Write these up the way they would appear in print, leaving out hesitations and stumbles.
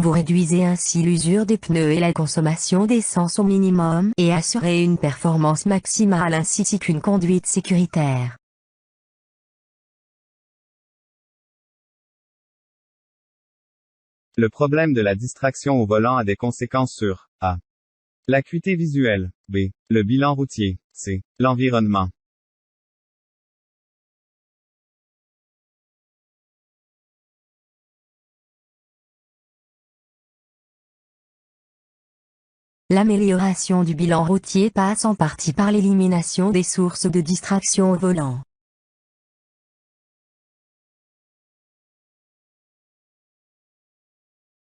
Vous réduisez ainsi l'usure des pneus et la consommation d'essence au minimum et assurez une performance maximale ainsi qu'une conduite sécuritaire. Le problème de la distraction au volant a des conséquences sur A. L'acuité visuelle. B. Le bilan routier. C. L'environnement. L'amélioration du bilan routier passe en partie par l'élimination des sources de distraction au volant.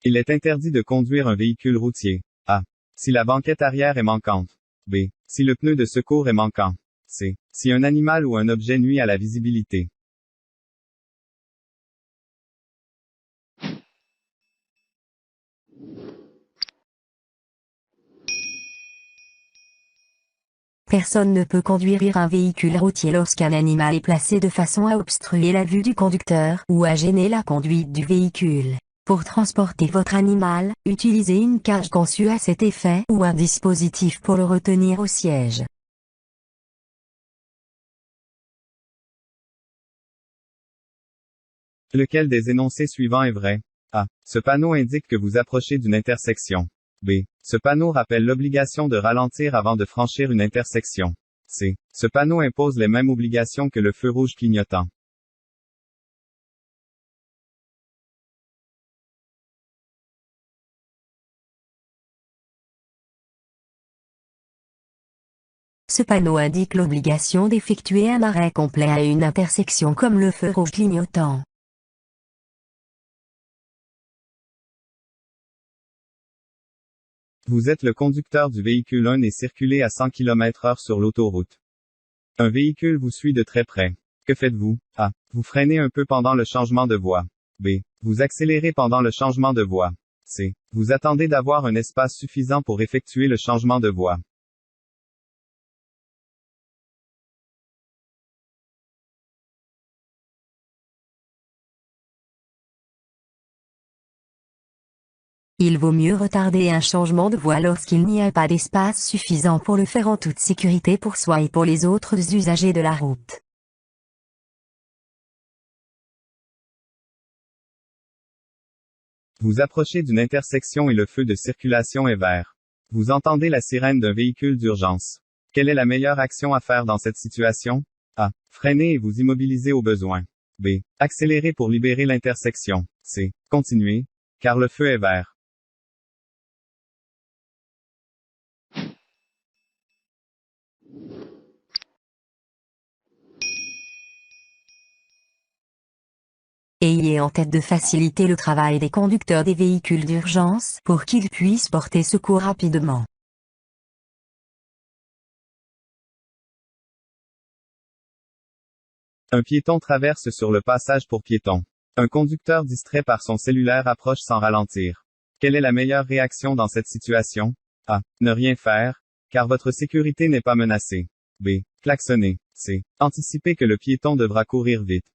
Il est interdit de conduire un véhicule routier. A. Si la banquette arrière est manquante. B. Si le pneu de secours est manquant. C. Si un animal ou un objet nuit à la visibilité. Personne ne peut conduire un véhicule routier lorsqu'un animal est placé de façon à obstruer la vue du conducteur ou à gêner la conduite du véhicule. Pour transporter votre animal, utilisez une cage conçue à cet effet ou un dispositif pour le retenir au siège. Lequel des énoncés suivants est vrai? A. Ce panneau indique que vous approchez d'une intersection. B. Ce panneau rappelle l'obligation de ralentir avant de franchir une intersection. C. Ce panneau impose les mêmes obligations que le feu rouge clignotant. Ce panneau indique l'obligation d'effectuer un arrêt complet à une intersection comme le feu rouge clignotant. Vous êtes le conducteur du véhicule 1 et circulez à 100 km/h sur l'autoroute. Un véhicule vous suit de très près. Que faites-vous? A. Vous freinez un peu pendant le changement de voie. B. Vous accélérez pendant le changement de voie. C. Vous attendez d'avoir un espace suffisant pour effectuer le changement de voie. Il vaut mieux retarder un changement de voie lorsqu'il n'y a pas d'espace suffisant pour le faire en toute sécurité pour soi et pour les autres usagers de la route. Vous approchez d'une intersection et le feu de circulation est vert. Vous entendez la sirène d'un véhicule d'urgence. Quelle est la meilleure action à faire dans cette situation? A. Freiner et vous immobiliser au besoin. B. Accélérer pour libérer l'intersection. C. Continuez, car le feu est vert. Ayez en tête de faciliter le travail des conducteurs des véhicules d'urgence pour qu'ils puissent porter secours rapidement. Un piéton traverse sur le passage pour piétons. Un conducteur distrait par son cellulaire approche sans ralentir. Quelle est la meilleure réaction dans cette situation? A. Ne rien faire, car votre sécurité n'est pas menacée. B. Klaxonner. C. Anticiper que le piéton devra courir vite.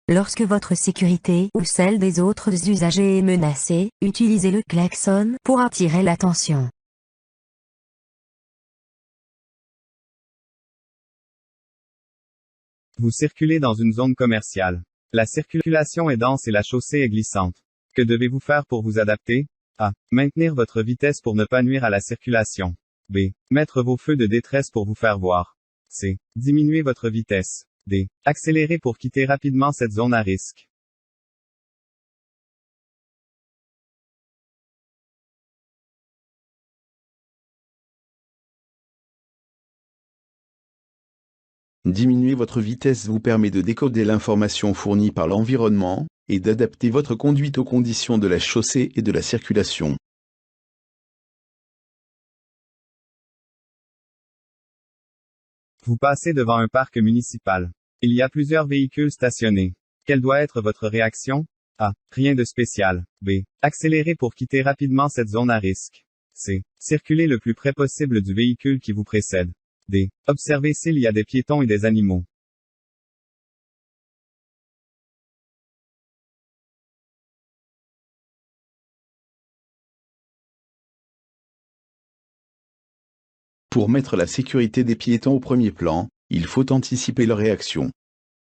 Lorsque votre sécurité ou celle des autres usagers est menacée, utilisez le klaxon pour attirer l'attention. Vous circulez dans une zone commerciale. La circulation est dense et la chaussée est glissante. Que devez-vous faire pour vous adapter? A. Maintenir votre vitesse pour ne pas nuire à la circulation. B. Mettre vos feux de détresse pour vous faire voir. C. Diminuer votre vitesse. D. Accélérer pour quitter rapidement cette zone à risque. Diminuer votre vitesse vous permet de décoder l'information fournie par l'environnement, et d'adapter votre conduite aux conditions de la chaussée et de la circulation. Vous passez devant un parc municipal. Il y a plusieurs véhicules stationnés. Quelle doit être votre réaction? A. Rien de spécial. B. Accélérer pour quitter rapidement cette zone à risque. C. Circuler le plus près possible du véhicule qui vous précède. D. Observer s'il y a des piétons et des animaux. Pour mettre la sécurité des piétons au premier plan, il faut anticiper leur réaction.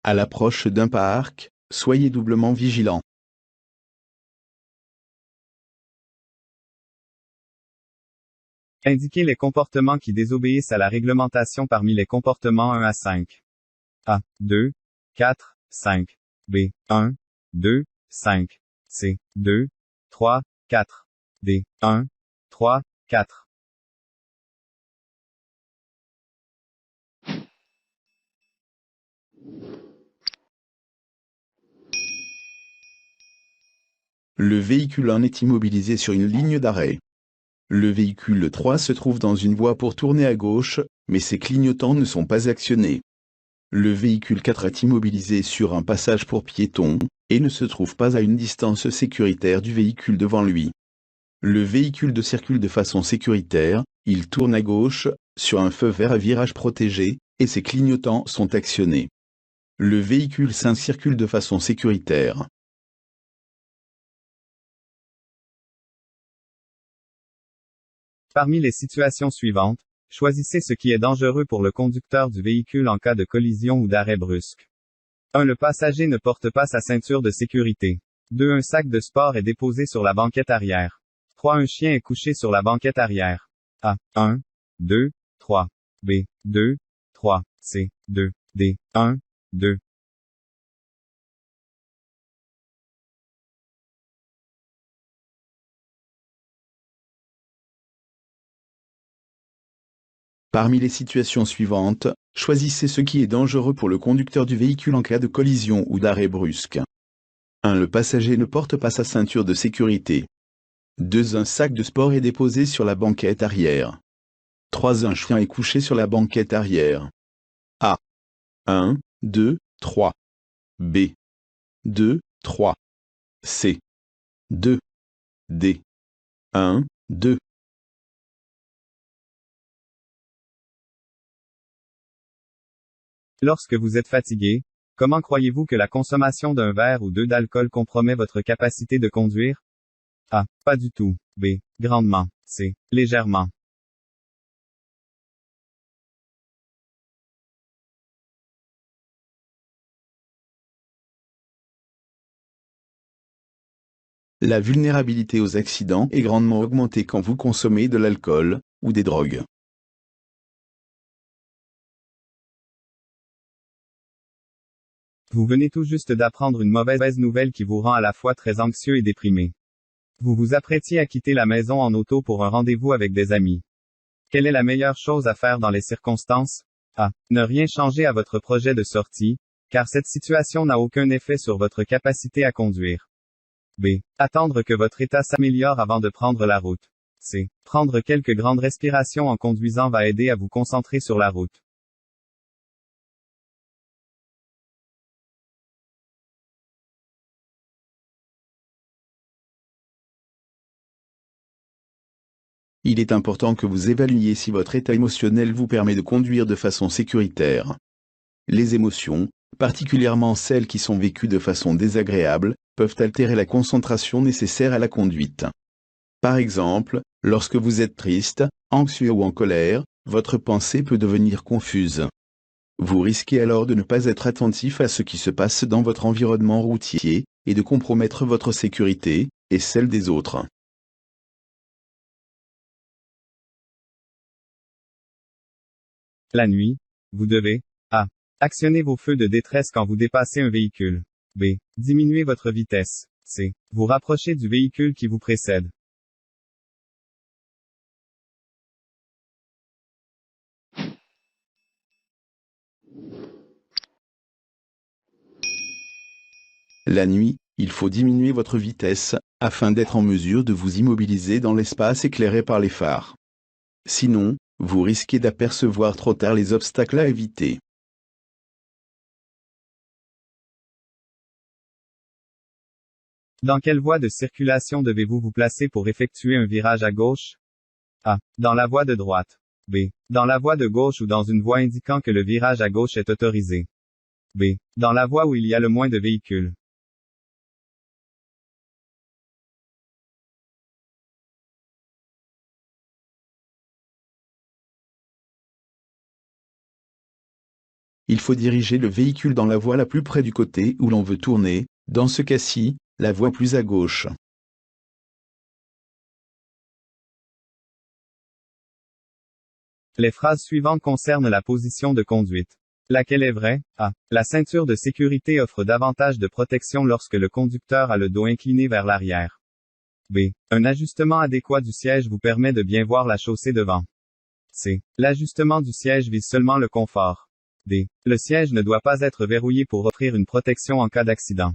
À l'approche d'un parc, soyez doublement vigilant. Indiquez les comportements qui désobéissent à la réglementation parmi les comportements 1 à 5. A. 2, 4, 5. B. 1, 2, 5. C. 2, 3, 4. D. 1, 3, 4. Le véhicule 1 est immobilisé sur une ligne d'arrêt. Le véhicule 3 se trouve dans une voie pour tourner à gauche, mais ses clignotants ne sont pas actionnés. Le véhicule 4 est immobilisé sur un passage pour piétons, et ne se trouve pas à une distance sécuritaire du véhicule devant lui. Le véhicule 2 circule de façon sécuritaire, il tourne à gauche, sur un feu vert à virage protégé, et ses clignotants sont actionnés. Le véhicule 5 circule de façon sécuritaire. Parmi les situations suivantes, choisissez ce qui est dangereux pour le conducteur du véhicule en cas de collision ou d'arrêt brusque. 1. Le passager ne porte pas sa ceinture de sécurité. 2. Un sac de sport est déposé sur la banquette arrière. 3. Un chien est couché sur la banquette arrière. A. 1, 2, 3. B. 2, 3. C. 2. D. 1, 2. Parmi les situations suivantes, choisissez ce qui est dangereux pour le conducteur du véhicule en cas de collision ou d'arrêt brusque. 1. Le passager ne porte pas sa ceinture de sécurité. 2. Un sac de sport est déposé sur la banquette arrière. 3. Un chien est couché sur la banquette arrière. A. 1, 2, 3. B. 2, 3. C. 2. D. 1, 2. Lorsque vous êtes fatigué, comment croyez-vous que la consommation d'un verre ou deux d'alcool compromet votre capacité de conduire? A. Pas du tout. B. Grandement. C. Légèrement. La vulnérabilité aux accidents est grandement augmentée quand vous consommez de l'alcool ou des drogues. Vous venez tout juste d'apprendre une mauvaise nouvelle qui vous rend à la fois très anxieux et déprimé. Vous vous apprêtiez à quitter la maison en auto pour un rendez-vous avec des amis. Quelle est la meilleure chose à faire dans les circonstances? A. Ne rien changer à votre projet de sortie, car cette situation n'a aucun effet sur votre capacité à conduire. B. Attendre que votre état s'améliore avant de prendre la route. C. Prendre quelques grandes respirations en conduisant va aider à vous concentrer sur la route. Il est important que vous évaluiez si votre état émotionnel vous permet de conduire de façon sécuritaire. Les émotions, particulièrement celles qui sont vécues de façon désagréable, peuvent altérer la concentration nécessaire à la conduite. Par exemple, lorsque vous êtes triste, anxieux ou en colère, votre pensée peut devenir confuse. Vous risquez alors de ne pas être attentif à ce qui se passe dans votre environnement routier, et de compromettre votre sécurité, et celle des autres. La nuit, vous devez A. Actionner vos feux de détresse quand vous dépassez un véhicule. B. Diminuer votre vitesse. C. Vous rapprocher du véhicule qui vous précède. La nuit, il faut diminuer votre vitesse, afin d'être en mesure de vous immobiliser dans l'espace éclairé par les phares. Sinon, vous risquez d'apercevoir trop tard les obstacles à éviter. Dans quelle voie de circulation devez-vous vous placer pour effectuer un virage à gauche? A. Dans la voie de droite. B. Dans la voie de gauche ou dans une voie indiquant que le virage à gauche est autorisé. B. Dans la voie où il y a le moins de véhicules. Il faut diriger le véhicule dans la voie la plus près du côté où l'on veut tourner, dans ce cas-ci, la voie plus à gauche. Les phrases suivantes concernent la position de conduite. Laquelle est vraie? A. La ceinture de sécurité offre davantage de protection lorsque le conducteur a le dos incliné vers l'arrière. B. Un ajustement adéquat du siège vous permet de bien voir la chaussée devant. C. L'ajustement du siège vise seulement le confort. D. Le siège ne doit pas être verrouillé pour offrir une protection en cas d'accident.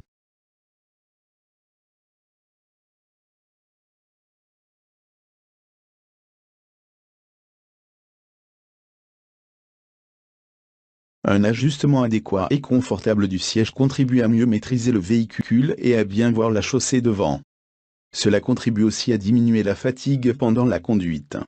Un ajustement adéquat et confortable du siège contribue à mieux maîtriser le véhicule et à bien voir la chaussée devant. Cela contribue aussi à diminuer la fatigue pendant la conduite.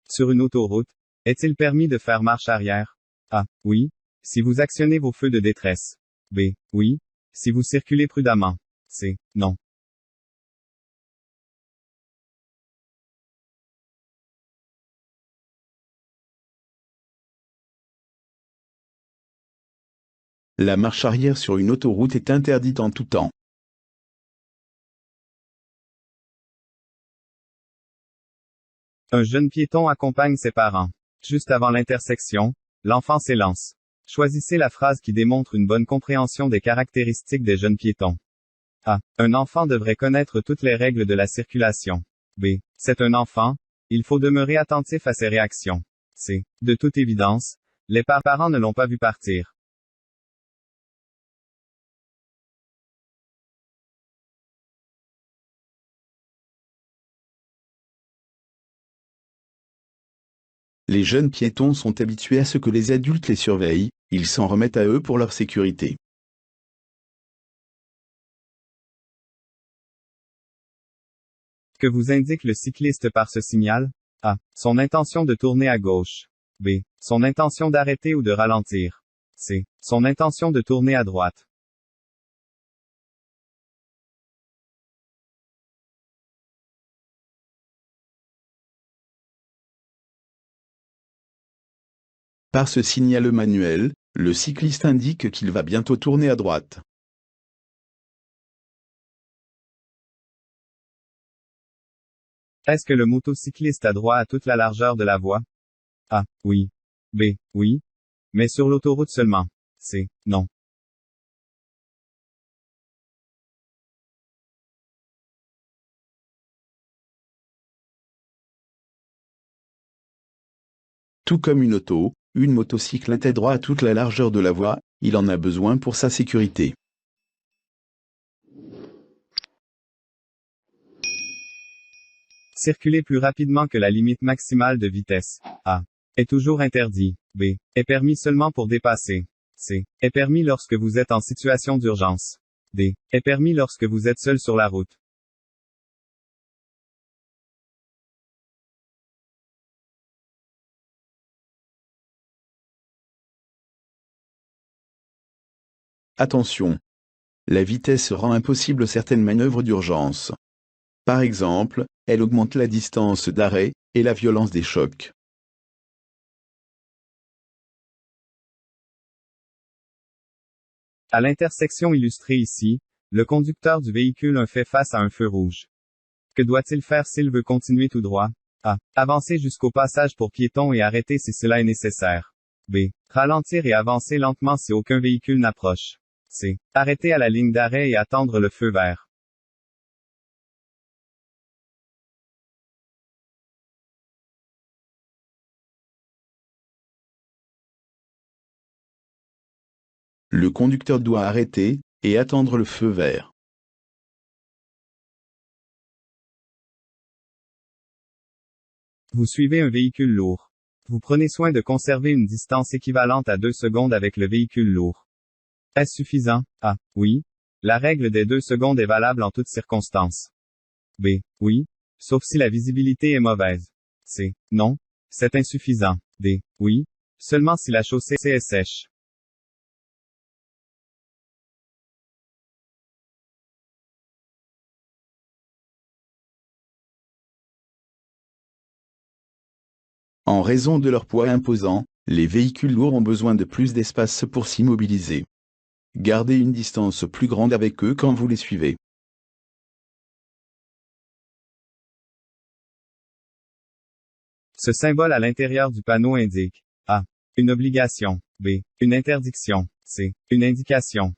Sur une autoroute, est-il permis de faire marche arrière? A. Oui, si vous actionnez vos feux de détresse. B. Oui, si vous circulez prudemment. C. Non. La marche arrière sur une autoroute est interdite en tout temps. Un jeune piéton accompagne ses parents. Juste avant l'intersection, l'enfant s'élance. Choisissez la phrase qui démontre une bonne compréhension des caractéristiques des jeunes piétons. A. Un enfant devrait connaître toutes les règles de la circulation. B. C'est un enfant, il faut demeurer attentif à ses réactions. C. De toute évidence, les parents ne l'ont pas vu partir. Les jeunes piétons sont habitués à ce que les adultes les surveillent, ils s'en remettent à eux pour leur sécurité. Que vous indique le cycliste par ce signal? A. Son intention de tourner à gauche. B. Son intention d'arrêter ou de ralentir. C. Son intention de tourner à droite. Par ce signal manuel, le cycliste indique qu'il va bientôt tourner à droite. Est-ce que le motocycliste a droit à toute la largeur de la voie? A. Oui. B. Oui. Mais sur l'autoroute seulement. C. Non. Tout comme une auto, une motocyclette a droit à toute la largeur de la voie, il en a besoin pour sa sécurité. Circuler plus rapidement que la limite maximale de vitesse. A. Est toujours interdit. B. Est permis seulement pour dépasser. C. Est permis lorsque vous êtes en situation d'urgence. D. Est permis lorsque vous êtes seul sur la route. Attention! La vitesse rend impossible certaines manœuvres d'urgence. Par exemple, elle augmente la distance d'arrêt et la violence des chocs. À l'intersection illustrée ici, le conducteur du véhicule fait face à un feu rouge. Que doit-il faire s'il veut continuer tout droit? A. Avancer jusqu'au passage pour piétons et arrêter si cela est nécessaire. B. Ralentir et avancer lentement si aucun véhicule n'approche. C. Arrêter à la ligne d'arrêt et attendre le feu vert. Le conducteur doit arrêter et attendre le feu vert. Vous suivez un véhicule lourd. Vous prenez soin de conserver une distance équivalente à 2 secondes avec le véhicule lourd. Est-ce suffisant? A. Oui. La règle des 2 secondes est valable en toutes circonstances. B. Oui. Sauf si la visibilité est mauvaise. C. Non. C'est insuffisant. D. Oui. Seulement si la chaussée est sèche. En raison de leur poids imposant, les véhicules lourds ont besoin de plus d'espace pour s'immobiliser. Gardez une distance plus grande avec eux quand vous les suivez. Ce symbole à l'intérieur du panneau indique A. Une obligation. B. Une interdiction. C. Une indication.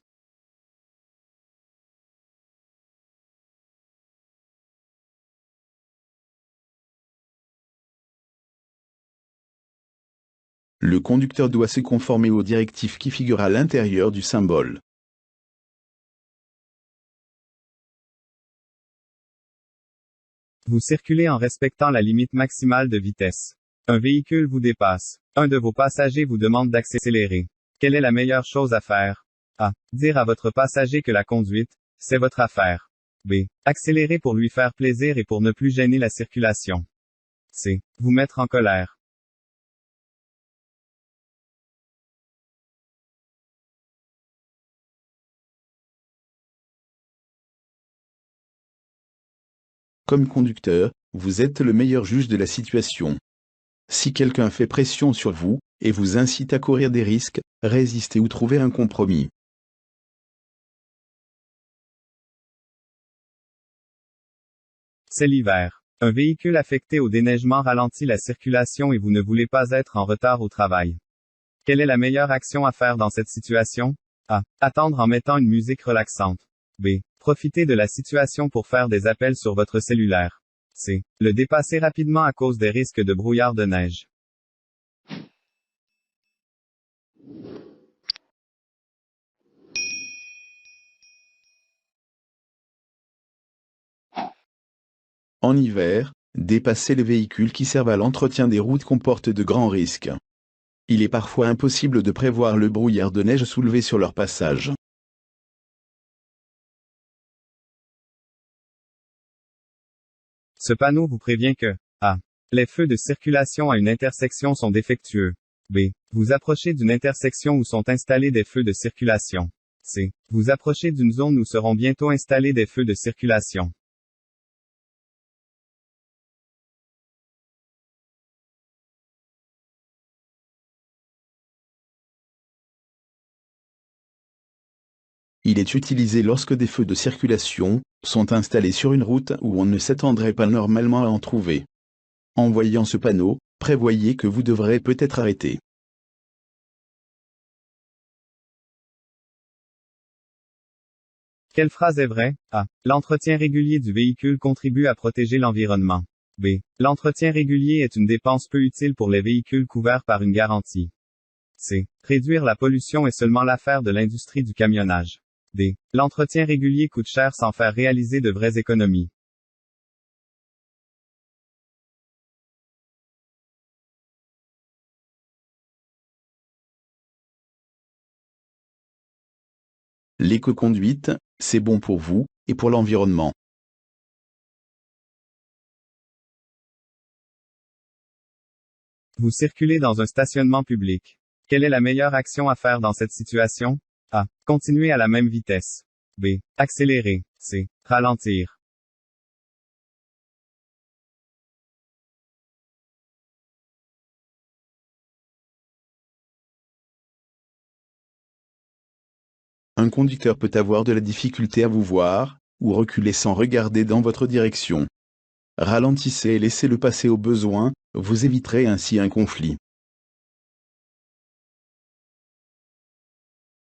Le conducteur doit se conformer aux directives qui figurent à l'intérieur du symbole. Vous circulez en respectant la limite maximale de vitesse. Un véhicule vous dépasse. Un de vos passagers vous demande d'accélérer. Quelle est la meilleure chose à faire? A. Dire à votre passager que la conduite, c'est votre affaire. B. Accélérer pour lui faire plaisir et pour ne plus gêner la circulation. C. Vous mettre en colère. Comme conducteur, vous êtes le meilleur juge de la situation. Si quelqu'un fait pression sur vous, et vous incite à courir des risques, résistez ou trouvez un compromis. C'est l'hiver. Un véhicule affecté au déneigement ralentit la circulation et vous ne voulez pas être en retard au travail. Quelle est la meilleure action à faire dans cette situation? A. Attendre en mettant une musique relaxante. B. Profiter de la situation pour faire des appels sur votre cellulaire. C. Le dépasser rapidement à cause des risques de brouillard de neige. En hiver, dépasser les véhicules qui servent à l'entretien des routes comporte de grands risques. Il est parfois impossible de prévoir le brouillard de neige soulevé sur leur passage. Ce panneau vous prévient que A. Les feux de circulation à une intersection sont défectueux. B. Vous approchez d'une intersection où sont installés des feux de circulation. C. Vous approchez d'une zone où seront bientôt installés des feux de circulation. Il est utilisé lorsque des feux de circulation sont installés sur une route où on ne s'attendrait pas normalement à en trouver. En voyant ce panneau, prévoyez que vous devrez peut-être arrêter. Quelle phrase est vraie? A. L'entretien régulier du véhicule contribue à protéger l'environnement. B. L'entretien régulier est une dépense peu utile pour les véhicules couverts par une garantie. C. Réduire la pollution est seulement l'affaire de l'industrie du camionnage. D. L'entretien régulier coûte cher sans faire réaliser de vraies économies. L'éco-conduite, c'est bon pour vous et pour l'environnement. Vous circulez dans un stationnement public. Quelle est la meilleure action à faire dans cette situation? A. Continuer à la même vitesse. B. Accélérer. C. Ralentir. Un conducteur peut avoir de la difficulté à vous voir, ou reculer sans regarder dans votre direction. Ralentissez et laissez-le passer au besoin, vous éviterez ainsi un conflit.